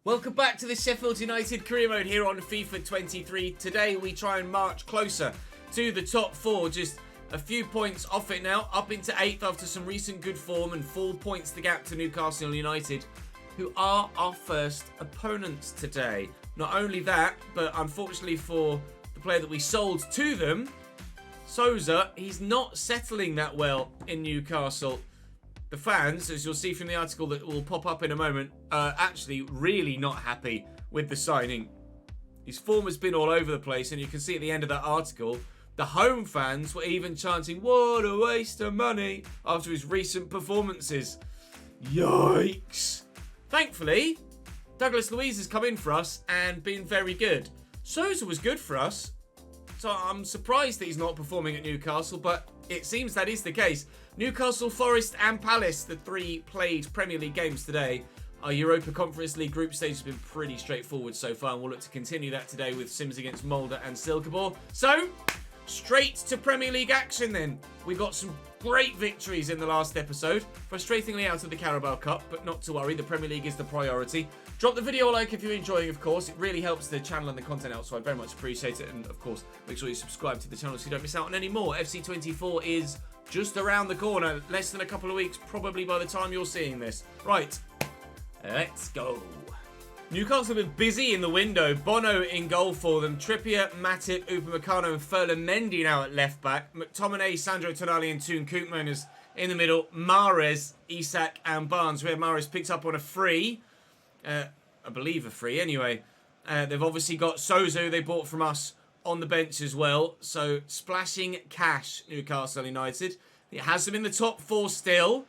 Welcome back to the Sheffield United career mode here on FIFA 23. Today we try and march closer to the top four, just a few points off it now, up into 8th after some recent good form and 4 points the gap to Newcastle United, who are our first opponents today. Not only that, but unfortunately for the player that we sold to them, Souza, he's not settling that well in Newcastle. The fans, as you'll see from the article that will pop up in a moment, are actually really not happy with the signing. His form has been all over the place, and you can see at the end of that article, the home fans were even chanting, "What a waste of money," after his recent performances. Yikes. Thankfully, Douglas Luiz has come in for us and been very good. Souza was good for us, so I'm surprised that he's not performing at Newcastle, but it seems that is the case. Newcastle, Forest and Palace, the three played Premier League games today. Our Europa Conference League group stage has been pretty straightforward so far, and we'll look to continue that today with Sims against Mulder and Silkeborg. So, straight to Premier League action then. We got some great victories in the last episode. Frustratingly out of the Carabao Cup, but not to worry, the Premier League is the priority. Drop the video a like if you're enjoying, of course. It really helps the channel and the content out, so I very much appreciate it. And, of course, make sure you subscribe to the channel so you don't miss out on any more. FC24 is just around the corner. Less than a couple of weeks, probably by the time you're seeing this. Right, let's go. Newcastle have been busy in the window. Bono in goal for them. Trippier, Matip, Upamecano and Ferland Mendy now at left back. McTominay, Sandro Tonali and Toon Koopmeiners in the middle. Mahrez, Isak and Barnes. We have Mahrez picked up on a free. I believe a free anyway. They've obviously got Souza, who they bought from us, on the bench as well. So splashing cash, Newcastle United. It has them in the top four still,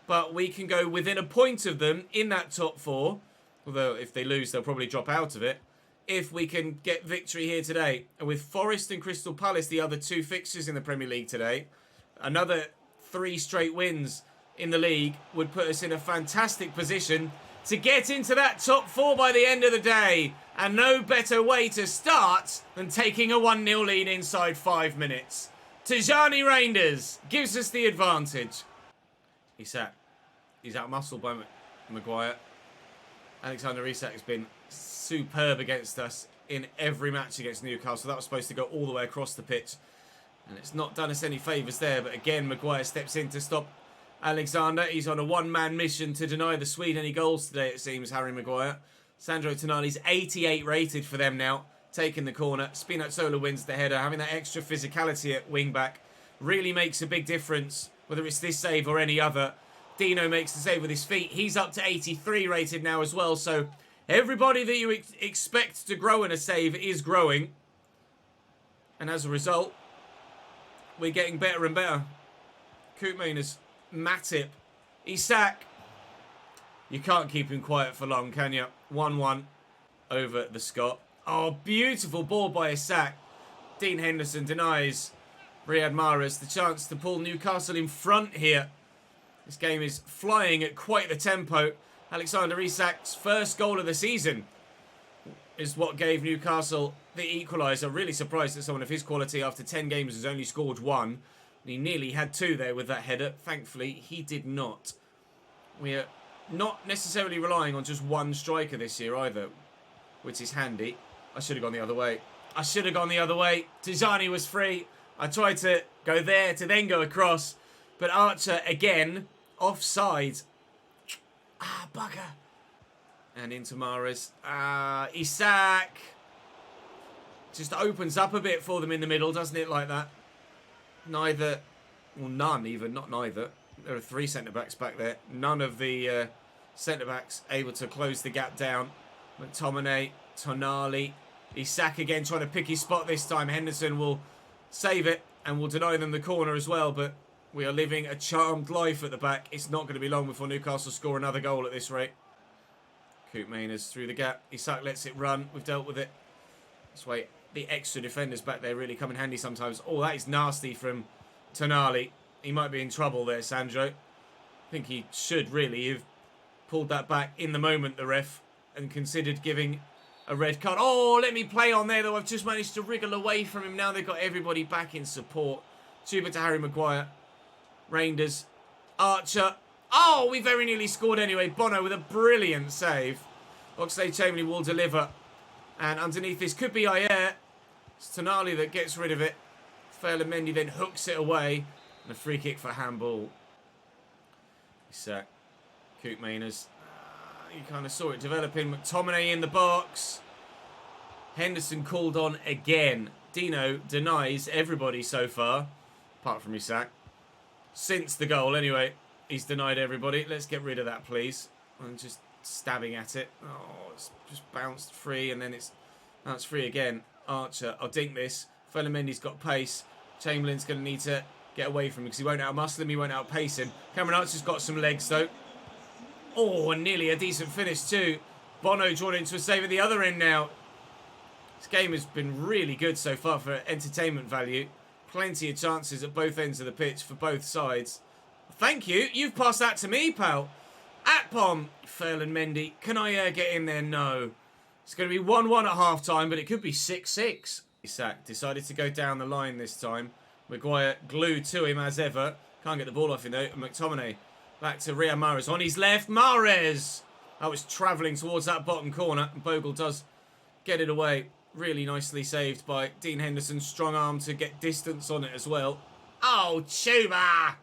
but we can go within a point of them in that top four. Although if they lose, they'll probably drop out of it. If we can get victory here today. And with Forest and Crystal Palace, the other two fixtures in the Premier League today, another 3 straight wins in the league would put us in a fantastic position to get into that top four by the end of the day. And no better way to start than taking a 1-0 lead inside 5 minutes. Tijani Reinders gives us the advantage. He's out-muscled by Maguire. Alexander Isak has been superb against us in every match against Newcastle. That was supposed to go all the way across the pitch. And it's not done us any favours there. But again, Maguire steps in to stop Alexander. He's on a one-man mission to deny the Swede any goals today, it seems, Harry Maguire. Sandro Tonali's 88 rated for them now. Taking the corner. Spinazzola wins the header. Having that extra physicality at wing-back really makes a big difference, whether it's this save or any other. Dino makes the save with his feet. He's up to 83 rated now as well. So everybody that you expect to grow in a save is growing. And as a result, we're getting better and better. Koopmeiners, Matip, Isak. You can't keep him quiet for long, can you? 1-1 over the Scot. Oh, beautiful ball by Isak. Dean Henderson denies Riyad Mahrez the chance to pull Newcastle in front here. This game is flying at quite the tempo. Alexander Isak's first goal of the season is what gave Newcastle the equaliser. Really surprised that someone of his quality after 10 games has only scored 1. He nearly had 2 there with that header. Thankfully, he did not. We are not necessarily relying on just one striker this year either, which is handy. I should have gone the other way. Tijani was free. I tried to go there to then go across. But Archer, again, offside. Ah, bugger. And into Mahrez. Isak. Just opens up a bit for them in the middle, doesn't it, like that? Neither, well, none even, not neither. There are 3 centre-backs back there. None of the centre-backs able to close the gap down. McTominay, Tonali. Isak again trying to pick his spot this time. Henderson will save it and will deny them the corner as well, but we are living a charmed life at the back. It's not going to be long before Newcastle score another goal at this rate. Koopmeiners through the gap. Isak lets it run. We've dealt with it. This way, the extra defenders back there really come in handy sometimes. Oh, that is nasty from Tonali. He might be in trouble there, Sandro. I think he should really have pulled that back in the moment, the ref, and considered giving a red card. Oh, let me play on there, though. I've just managed to wriggle away from him. Now they've got everybody back in support. Super to Harry Maguire. Reinders. Archer. Oh, we very nearly scored anyway. Bono with a brilliant save. Oxlade-Chamberlain will deliver. And underneath this could be Ayer. It's Tonali that gets rid of it. Mendy then hooks it away. And a free kick for handball. Isak. Koopmeiners. You kind of saw it developing. McTominay in the box. Henderson called on again. Dino denies everybody so far. Apart from Isak. Since the goal, anyway. He's denied everybody. Let's get rid of that, please. I'm just stabbing at it. Oh, it's just bounced free, and then it's free again. Archer, I'll dink this. Mendy's got pace. Chamberlain's going to need to get away from him because he won't outmuscle him, he won't outpace him. Cameron Archer's got some legs, though. Oh, and nearly a decent finish, too. Bono drawn into a save at the other end now. This game has been really good so far for entertainment value. Plenty of chances at both ends of the pitch for both sides. Thank you. You've passed that to me, pal. Ep5, Mendy. Can I get in there? No. It's going to be 1-1 at half-time, but it could be 6-6. Isak decided to go down the line this time. Maguire glued to him as ever. Can't get the ball off him, though. McTominay back to Riyad Mahrez. On his left, Mahrez. That was travelling towards that bottom corner. And Bogle does get it away. Really nicely saved by Dean Henderson. Strong arm to get distance on it as well. Oh, Chuba!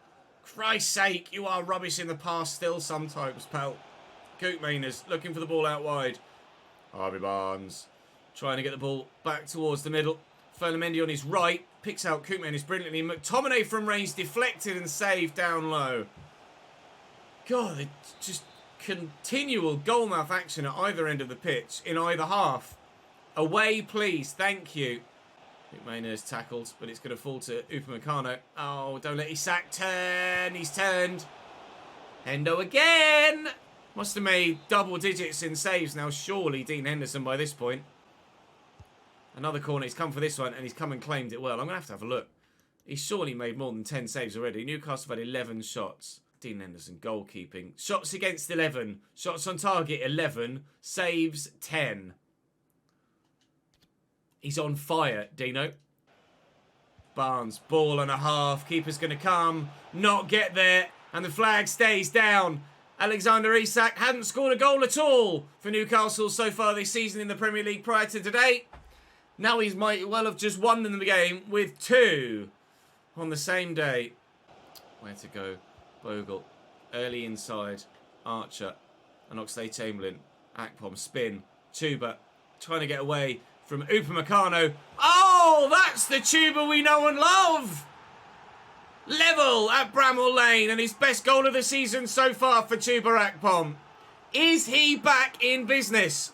Christ's sake, you are rubbish in the pass still sometimes, pal. Koopmeiners looking for the ball out wide. Harvey Barnes trying to get the ball back towards the middle. Mendy on his right. Picks out Koopmeiners brilliantly. McTominay from range deflected and saved down low. God, it's just continual goalmouth action at either end of the pitch in either half. Away, please. Thank you. Koopmeiners tackled, but it's going to fall to Upamecano. Oh, don't let Isak turn. He's turned. Hendo again. Must have made double digits in saves now, surely, Dean Henderson, by this point. Another corner. He's come for this one, and he's come and claimed it well. I'm going to have a look. He's surely made more than 10 saves already. Newcastle have had 11 shots. Dean Henderson, goalkeeping. Shots against 11. Shots on target, 11. Saves, 10. He's on fire, Dino. Barnes, ball and a half. Keeper's going to come. Not get there. And the flag stays down. Alexander Isak hadn't scored a goal at all for Newcastle so far this season in the Premier League prior to today. Now he might well have just won the game with 2 on the same day. Where to go? Bogle. Early inside. Archer. And Oxlade-Chamberlain. Ep5 spin. Chuba trying to get away from Upamecano. Oh, that's the Chuba we know and love. Level at Bramall Lane, and his best goal of the season so far for Chuba Ep5. Is he back in business?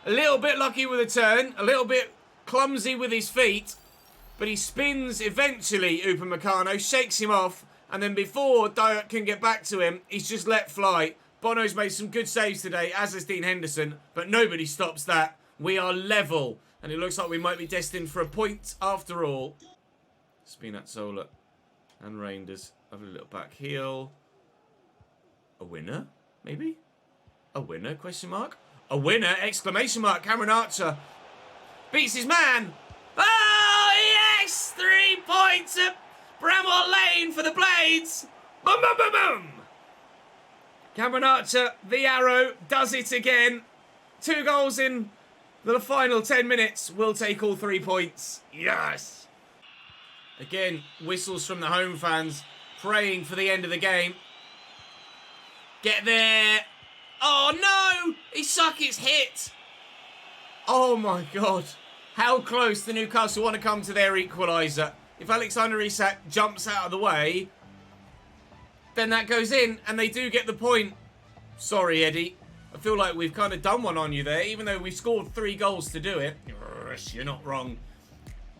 A little bit lucky with a turn, a little bit clumsy with his feet, but he spins eventually, Upamecano, shakes him off, and then before Dayot can get back to him, he's just let fly. Bono's made some good saves today, as has Dean Henderson, but nobody stops that. We are level, and it looks like we might be destined for a point after all. Spinazzola and Reinders have a little back heel. A winner, maybe? A winner, question mark? A winner, exclamation mark. Cameron Archer beats his man. Oh, yes! 3 points at Bramall Lane for the Blades. Boom, boom, boom, boom. Cameron Archer, the arrow, does it again. 2 goals in the final 10 minutes. We'll take all 3 points. Yes! Again, whistles from the home fans, praying for the end of the game. Get there. Oh, no! Isak's hit. Oh, my God. How close the Newcastle want to come to their equaliser. If Alexander Isak jumps out of the way, then that goes in, and they do get the point. Sorry, Eddie. I feel like we've kind of done one on you there, even though we scored 3 goals to do it. You're not wrong.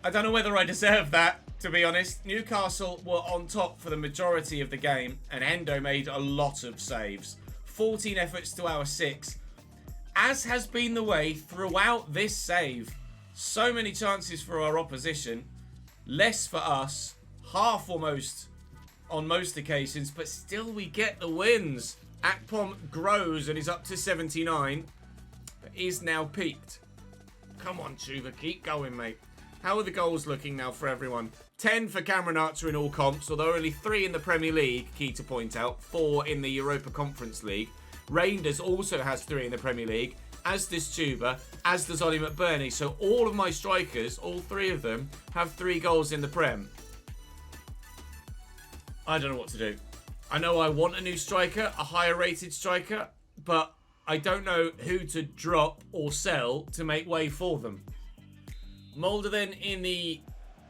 I don't know whether I deserve that, to be honest. Newcastle were on top for the majority of the game, and Hendo made a lot of saves. 14 efforts to our 6, as has been the way throughout this save. So many chances for our opposition, less for us, half almost on most occasions, but still we get the wins. Ep5 grows and is up to 79, but is now peaked. Come on, Chuba, keep going, mate. How are the goals looking now for everyone? 10 for Cameron Archer in all comps, although only 3 in the Premier League, key to point out, 4 in the Europa Conference League. Reinders also has 3 in the Premier League. as does Tuba, as does Ollie McBurney. So all of my strikers, all three of them, have 3 goals in the Prem. I don't know what to do. I know I want a new striker, a higher rated striker, but I don't know who to drop or sell to make way for them. Molde then in the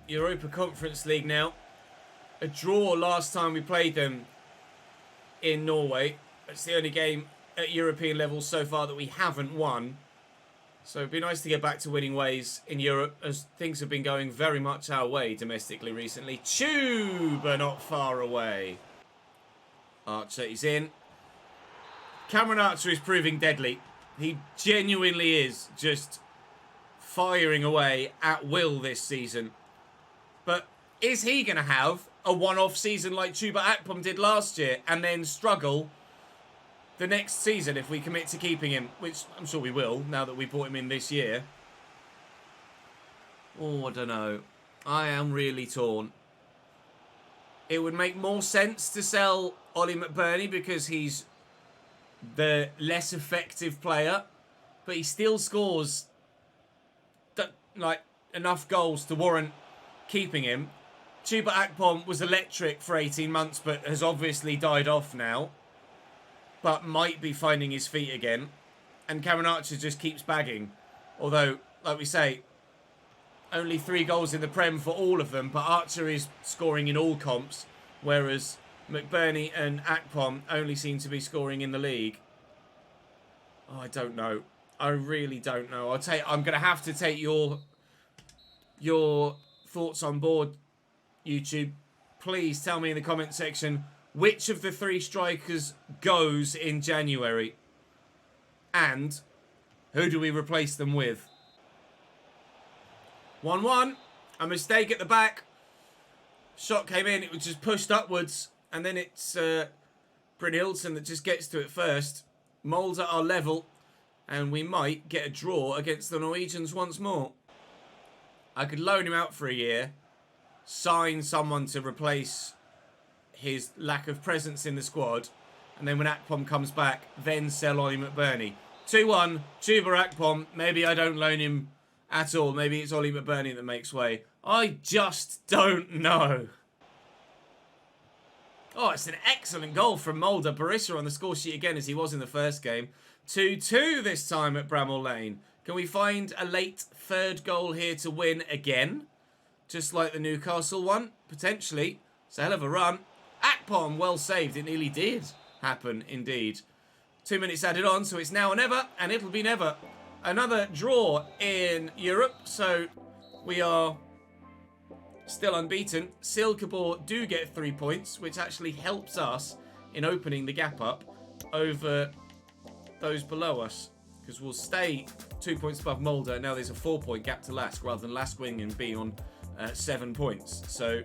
Europa Conference League now. A draw last time we played them in Norway. It's the only game at European level so far that we haven't won. So it'd be nice to get back to winning ways in Europe, as things have been going very much our way domestically recently. Tuba not far away. Archer is in. Cameron Archer is proving deadly. He genuinely is just firing away at will this season. But is he going to have a one-off season like Chuba Akpom did last year and then struggle the next season if we commit to keeping him, which I'm sure we will now that we brought him in this year? Oh, I don't know. I am really torn. It would make more sense to sell Ollie McBurney because he's the less effective player, but he still scores like enough goals to warrant keeping him. Chuba Akpom was electric for 18 months, but has obviously died off now, but might be finding his feet again. And Cameron Archer just keeps bagging. Although, like we say, only 3 goals in the Prem for all of them, but Archer is scoring in all comps, whereas McBurney and Akpom only seem to be scoring in the league. Oh, I don't know. I really don't know. I'm going to have to take your thoughts on board, YouTube. Please tell me in the comment section which of the 3 strikers goes in January, and who do we replace them with? 1-1. A mistake at the back. Shot came in. It was just pushed upwards, and then it's Brynhildsen that just gets to it first. Molde are level, and we might get a draw against the Norwegians once more. I could loan him out for a year, sign someone to replace his lack of presence in the squad, and then when Akpom comes back, then sell Ollie McBurney. 2-1, Chuba Akpom. Maybe I don't loan him at all. Maybe it's Ollie McBurney that makes way. I just don't know. Oh, it's an excellent goal from Molde. Barissa on the score sheet again, as he was in the first game. 2-2 this time at Bramall Lane. Can we find a late 3rd goal here to win again? Just like the Newcastle one? Potentially. It's a hell of a run. Akpom, well saved. It nearly did happen, indeed. 2 minutes added on, so it's now or never, and it'll be never. Another draw in Europe, so we are still unbeaten. Silkeborg do get 3 points, which actually helps us in opening the gap up over those below us, because we'll stay 2 points above Molde. Now there's a 4-point gap to Lask, rather than Lask winning and being on 7 points. So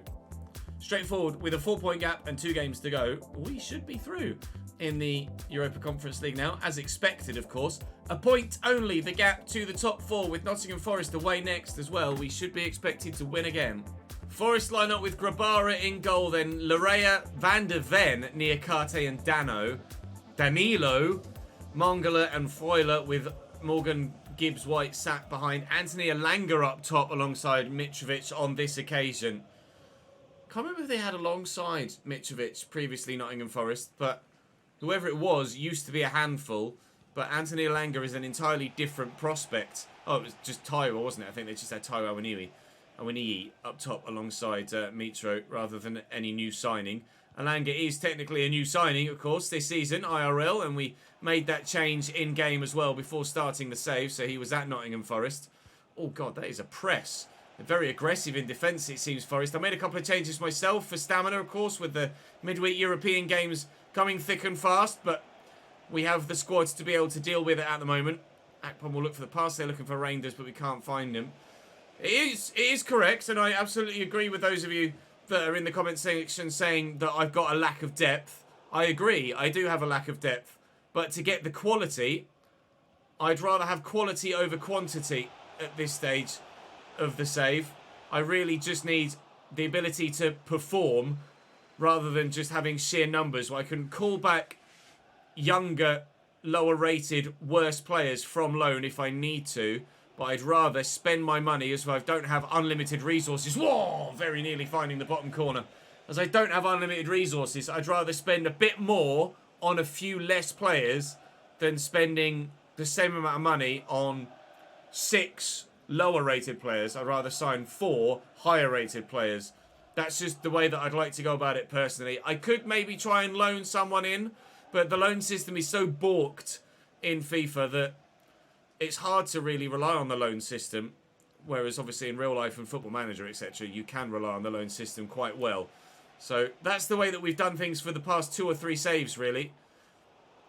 straightforward, with a 4-point gap and 2 games to go, we should be through in the Europa Conference League now, as expected, of course. A point only, the gap to the top 4, with Nottingham Forest away next as well. We should be expected to win again. Forest line up with Grabara in goal, then Larea, Van der Ven, Niakate and Danilo, Mongala and Foiler, with Morgan Gibbs-White sat behind. Anthony Elanga up top alongside Mitrovic on this occasion. Can't remember if they had alongside Mitrovic previously Nottingham Forest, but whoever it was used to be a handful. But Anthony Elanga is an entirely different prospect. Oh, it was just Taiwo, wasn't it? I think they just had Taiwo Awoniyi up top alongside Mitro, rather than any new signing. Elanga is technically a new signing, of course, this season, IRL, and we made that change in-game as well before starting the save, so he was at Nottingham Forest. Oh, God, that is a press. They're very aggressive in defence, it seems, Forest. I made a couple of changes myself for stamina, of course, with the midweek European games coming thick and fast, but we have the squads to be able to deal with it at the moment. Akpom will look for the pass. They're looking for Reinders, but we can't find him. It is correct, and I absolutely agree with those of you that are in the comment section saying that I've got a lack of depth. I agree, I do have a lack of depth. But to get the quality, I'd rather have quality over quantity at this stage of the save. I really just need the ability to perform rather than just having sheer numbers where I can call back younger lower rated, worse players from loan if I need to. But I'd rather spend my money as I don't have unlimited resources. Whoa! Very nearly finding the bottom corner. As I don't have unlimited resources, I'd rather spend a bit more on a few less players than spending the same amount of money on 6 lower rated players. I'd rather sign 4 higher rated players. That's just the way that I'd like to go about it personally. I could maybe try and loan someone in, but the loan system is so balked in FIFA that it's hard to really rely on the loan system. Whereas obviously in real life and Football Manager, etc., you can rely on the loan system quite well. So that's the way that we've done things for the past 2 or 3 saves, really.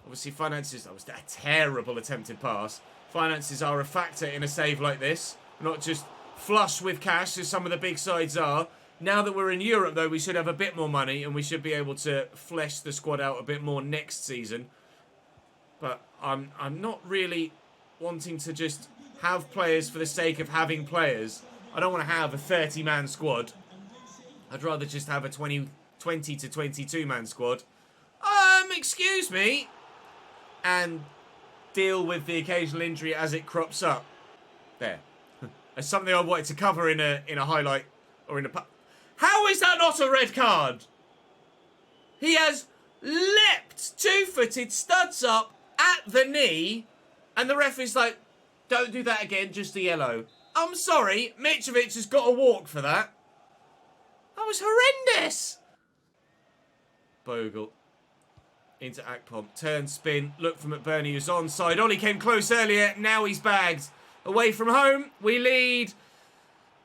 Obviously, finances... That was a terrible attempted pass. Finances are a factor in a save like this. Not just flush with cash, as some of the big sides are. Now that we're in Europe, though, we should have a bit more money, and we should be able to flesh the squad out a bit more next season. But I'm not really wanting to just have players for the sake of having players. I don't want to have a 30-man squad. I'd rather just have a 20 to 22-man squad. Excuse me. And deal with the occasional injury as it crops up. There. That's something I wanted to cover in a highlight or in a... How is that not a red card? He has leapt, 2-footed, studs up at the knee, and the ref is like, don't do that again, just a yellow. I'm sorry, Mitrovic has got a walk for that. That was horrendous. Bogle. Into Akpom. Turn, spin. Look for McBurney, who's onside. Ollie came close earlier. Now he's bagged. Away from home. We lead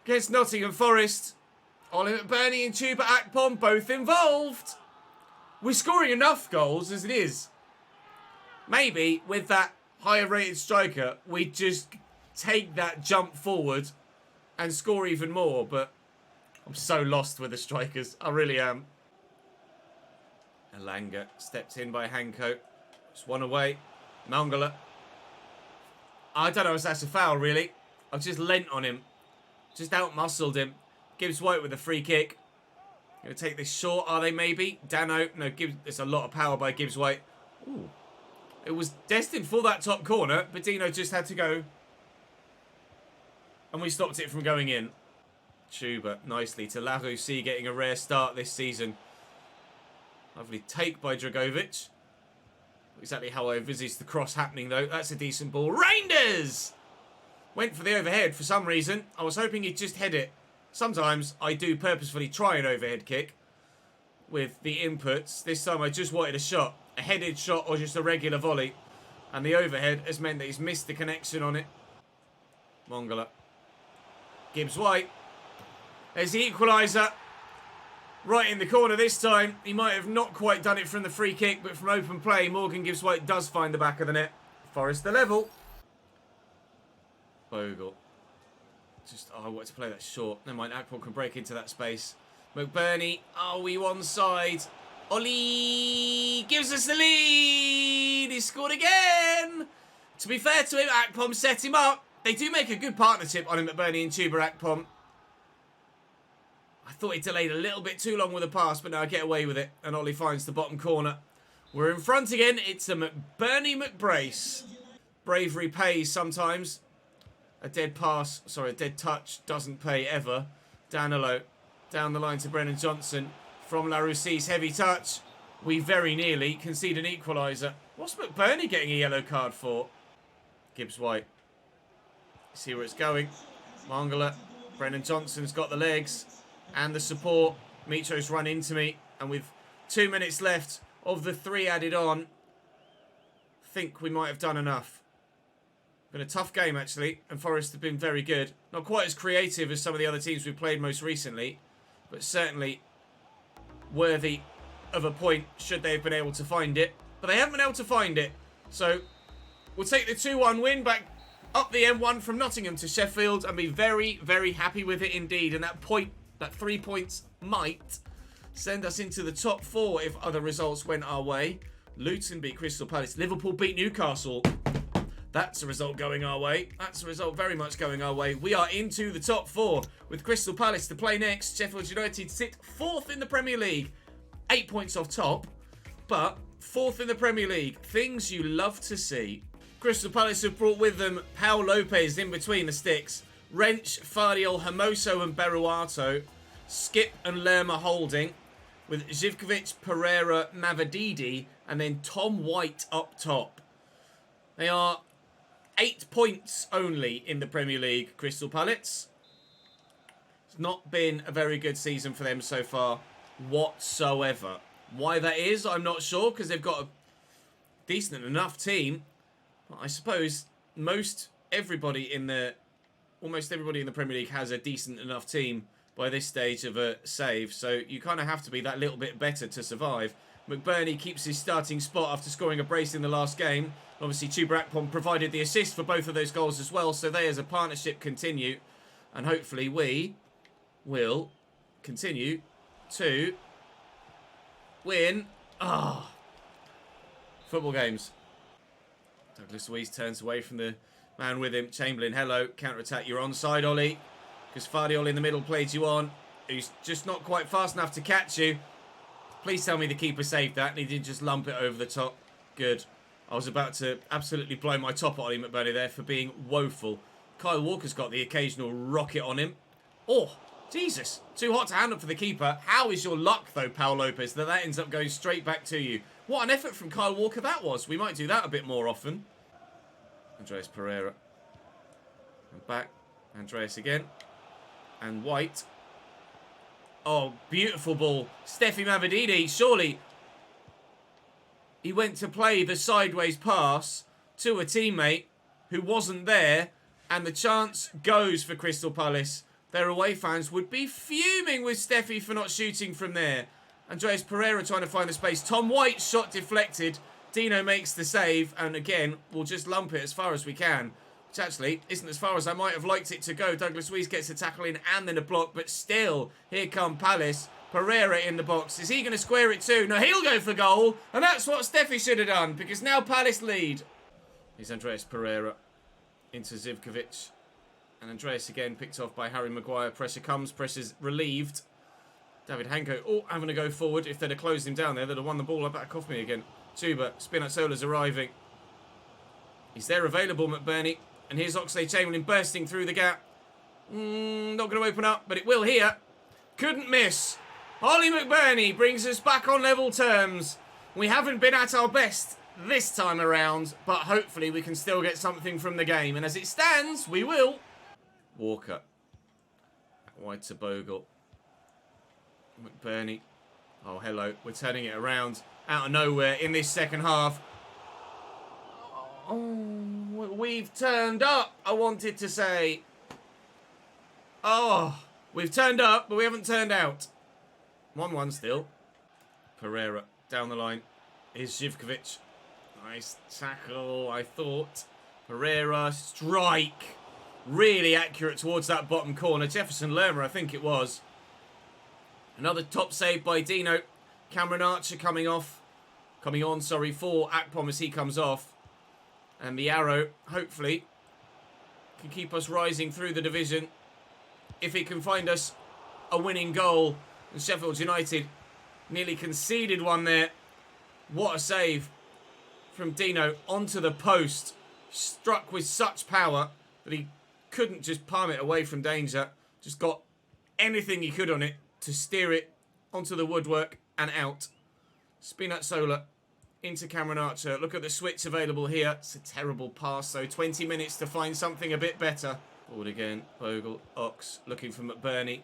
against Nottingham Forest. Ollie McBurney and Chuba Akpom both involved. We're scoring enough goals as it is. Maybe with that higher rated striker, we just take that jump forward and score even more. But I'm so lost with the strikers. I really am. Elanga stepped in by Hanko. Just one away. Mangala. I don't know if that's a foul, really. I've just leant on him. Just out-muscled him. Gibbs White with a free kick. Going to take this short, are they maybe? Dano. No, it's a lot of power by Gibbs White. Ooh. It was destined for that top corner, but Dino just had to go. And we stopped it from going in. Chuba, nicely to Larousse, getting a rare start this season. Lovely take by Dragovic. Exactly how I envisaged the cross happening, though. That's a decent ball. Reinders! Went for the overhead for some reason. I was hoping he'd just head it. Sometimes I do purposefully try an overhead kick with the inputs. This time I just wanted a shot. A headed shot or just a regular volley. And the overhead has meant that he's missed the connection on it. Mangala. Gibbs White. There's the equaliser. Right in the corner this time. He might have not quite done it from the free kick, but from open play, Morgan Gibbs White does find the back of the net. Forest the level. Bogle. I wanted to play that short. Never mind, Akpom can break into that space. McBurney. Oh, we onside. Ollie gives us the lead. He scored again. To be fair to him, Akpom set him up. They do make a good partnership on him, McBurney and Chuba Akpom. I thought he delayed a little bit too long with the pass, but now I get away with it. And Ollie finds the bottom corner. We're in front again. It's a McBurney McBrace. Bravery pays sometimes. A dead touch doesn't pay ever. Danilo down the line to Brennan Johnson. From Larousse's heavy touch. We very nearly concede an equaliser. What's McBurney getting a yellow card for? Gibbs White. See where it's going. Mangala. Brennan Johnson's got the legs and the support. Mitro's run into me. And with 2 minutes left of the 3 added on, I think we might have done enough. Been a tough game, actually, and Forest have been very good. Not quite as creative as some of the other teams we've played most recently, but certainly worthy of a point should they have been able to find it. But they haven't been able to find it, so we'll take the 2-1 win back up the M1 from Nottingham to Sheffield and be very, very happy with it indeed. And that 3 points might send us into the top 4 if other results went our way. Luton beat Crystal Palace. Liverpool beat Newcastle. That's a result going our way. That's a result very much going our way. We are into the top 4 with Crystal Palace to play next. Sheffield United sit 4th in the Premier League. 8 points off top. But 4th in the Premier League. Things you love to see. Crystal Palace have brought with them Pau Lopez in between the sticks. Wrench, Fardiol, Hermoso and Beruato. Skip and Lerma holding. With Zivkovic, Pereira, Mavididi. And then Tom White up top. They are 8 points only in the Premier League, Crystal Palace. It's not been a very good season for them so far whatsoever. Why that is, I'm not sure, because they've got a decent enough team. But I suppose almost everybody in the Premier League has a decent enough team by this stage of a save. So you kind of have to be that little bit better to survive. McBurney keeps his starting spot after scoring a brace in the last game. Obviously, Chuba Akpom provided the assist for both of those goals as well. So they, as a partnership, continue. And hopefully we will continue to win football games. Douglas Luiz turns away from the man with him. Chamberlain, hello. Counter-attack. You're onside, Ollie. Because Fardiol in the middle played you on. Who's just not quite fast enough to catch you. Please tell me the keeper saved that and he didn't just lump it over the top. Good. I was about to absolutely blow my top at Ollie McBurney there for being woeful. Kyle Walker's got the occasional rocket on him. Oh, Jesus. Too hot to handle for the keeper. How is your luck, though, Pau Lopez, that ends up going straight back to you? What an effort from Kyle Walker that was. We might do that a bit more often. Andreas Pereira. And back. Andreas again. And White. Oh, beautiful ball. Steffi Mavididi, surely he went to play the sideways pass to a teammate who wasn't there, and the chance goes for Crystal Palace. Their away fans would be fuming with Steffi for not shooting from there. Andreas Pereira trying to find the space. Tom White shot deflected. Dino makes the save, and again, we'll just lump it as far as we can. Which actually isn't as far as I might have liked it to go. Douglas Luiz gets a tackle in and then a block, but still, here come Palace. Pereira in the box. Is he going to square it too? No, he'll go for goal, and that's what Steffi should have done, because now Palace lead. Here's Andreas Pereira into Zivkovic. And Andreas again picked off by Harry Maguire. Pressure comes, pressure's relieved. David Hanko, having to go forward. If they'd have closed him down there, they'd have won the ball back off me again. Chuba, Spinazzola's arriving. He's there available, McBurney. And here's Oxlade-Chamberlain bursting through the gap. Not going to open up, but it will here. Couldn't miss. Ollie McBurney brings us back on level terms. We haven't been at our best this time around, but hopefully we can still get something from the game. And as it stands, we will. Walker. Wide to Bogle. McBurney. Oh, hello. We're turning it around out of nowhere in this second half. Oh, we've turned up, I wanted to say. Oh, we've turned up, but we haven't turned out. 1-1 still. Pereira down the line. Here's Zivkovic. Nice tackle, I thought. Pereira, strike. Really accurate towards that bottom corner. Jefferson Lerma, I think it was. Another top save by Dino. Cameron Archer coming on, for Akpom as he comes off. And the arrow, hopefully, can keep us rising through the division. If it can find us a winning goal. And Sheffield United nearly conceded one there. What a save from Dino onto the post. Struck with such power that he couldn't just palm it away from danger. Just got anything he could on it to steer it onto the woodwork and out. Spinazzola into Cameron Archer. Look at the switch available here. It's a terrible pass, though. 20 minutes to find something a bit better. Forward again. Bogle, Ox, looking for McBurney.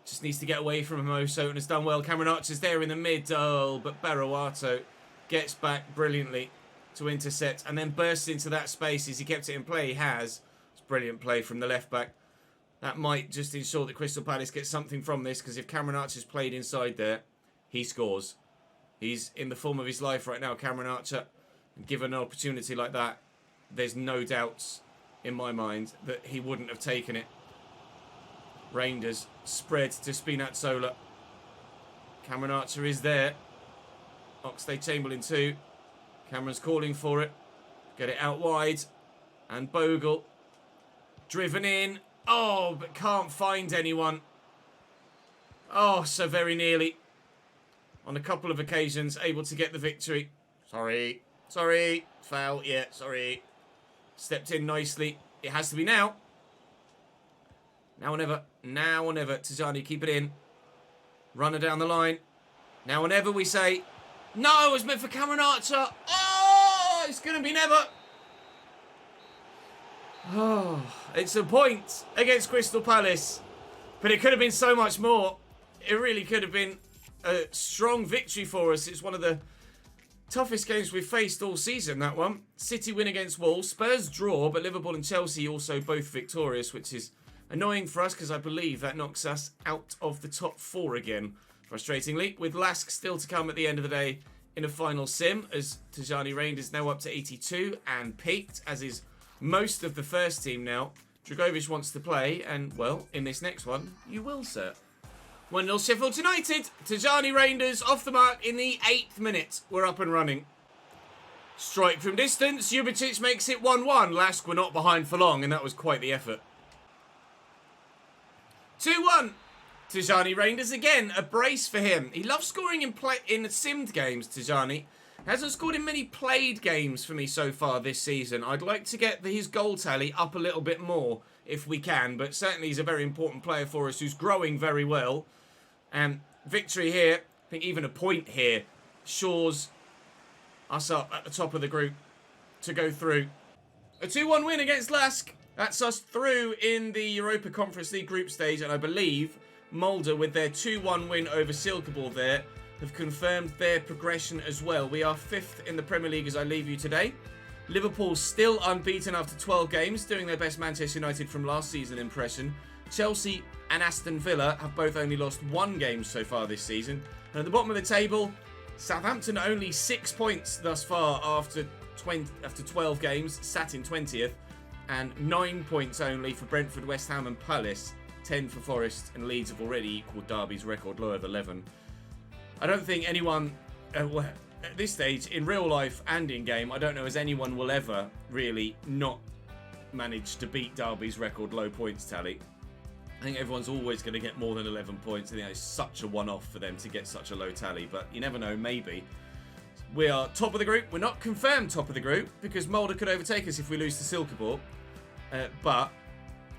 Just needs to get away from Hermoso and has done well. Cameron Archer's there in the mid. Oh, but Beruato gets back brilliantly to intercept and then bursts into that space. As he kept it in play, he has. It's brilliant play from the left back. That might just ensure that Crystal Palace gets something from this, because if Cameron Archer's played inside there, he scores. He's in the form of his life right now, Cameron Archer. And given an opportunity like that, there's no doubts in my mind that he wouldn't have taken it. Reinders spread to Spinazzola. Cameron Archer is there. Oxlade-Chamberlain too. Cameron's calling for it. Get it out wide. And Bogle. Driven in. Oh, but can't find anyone. Oh, so very nearly. On a couple of occasions, able to get the victory. Sorry. Sorry. Foul. Yeah, sorry. Stepped in nicely. It has to be now. Now or never. Now or never. Tijani, keep it in. Runner down the line. Now or never, we say. No, it was meant for Cameron Archer. Oh, it's going to be never. Oh, it's a point against Crystal Palace. But it could have been so much more. It really could have been a strong victory for us. It's one of the toughest games we've faced all season, that one. City win against Wolves. Spurs draw, but Liverpool and Chelsea also both victorious, which is annoying for us because I believe that knocks us out of the top 4 again. Frustratingly, with Lask still to come at the end of the day in a final sim, as Tijani Reinders is now up to 82 and peaked, as is most of the first team now. Dragovic wants to play, and, well, in this next one, you will, sir. 1-0 Sheffield United. Tijani Reinders off the mark in the 8th minute. We're up and running. Strike from distance. Jubicic makes it 1-1. Lask were not behind for long, and that was quite the effort. 2-1. Tijani Reinders again. A brace for him. He loves scoring in simmed games, Tijani. Hasn't scored in many played games for me so far this season. I'd like to get his goal tally up a little bit more if we can, but certainly he's a very important player for us who's growing very well. And victory here, I think even a point here, shores us up at the top of the group to go through. A 2-1 win against Lask. That's us through in the Europa Conference League group stage, and I believe Mulder, with their 2-1 win over Silkeborg there, have confirmed their progression as well. We are 5th in the Premier League as I leave you today. Liverpool still unbeaten after 12 games, doing their best Manchester United from last season impression. Chelsea and Aston Villa have both only lost 1 game so far this season. And at the bottom of the table, Southampton only 6 points thus far after 12 games, sat in 20th. And 9 points only for Brentford, West Ham and Palace. 10 for Forest, and Leeds have already equalled Derby's record low of 11. I don't think anyone, at this stage, in real life and in game, I don't know as anyone will ever really not manage to beat Derby's record low points tally. I think everyone's always going to get more than 11 points. I think it's such a one-off for them to get such a low tally, but you never know, maybe. We are top of the group. We're not confirmed top of the group because Mulder could overtake us if we lose to Silkeborg, but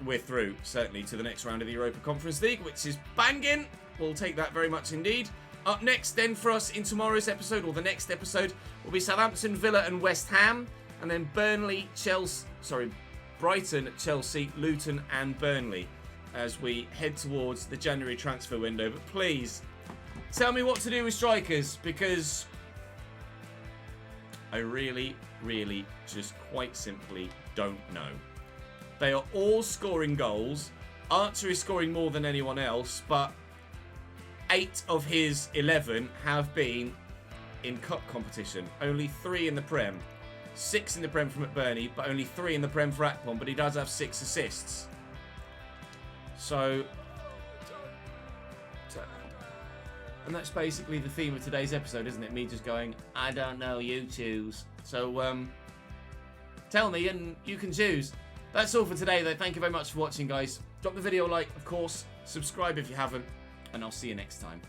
we're through, certainly, to the next round of the Europa Conference League, which is banging. We'll take that very much indeed. Up next then for us in tomorrow's episode, or the next episode, will be Southampton, Villa and West Ham, and then Brighton, Chelsea, Luton and Burnley as we head towards the January transfer window. But please, tell me what to do with strikers, because I really, really just quite simply don't know. They are all scoring goals. Archer is scoring more than anyone else, but 8 of his 11 have been in cup competition. Only 3 in the Prem. 6 in the Prem from McBurney, but only 3 in the Prem for Akpom, but he does have 6 assists. So, and that's basically the theme of today's episode, isn't it? Me just going, I don't know, you choose. So, tell me and you can choose. That's all for today, though. Thank you very much for watching, guys. Drop the video a like, of course. Subscribe if you haven't. And I'll see you next time.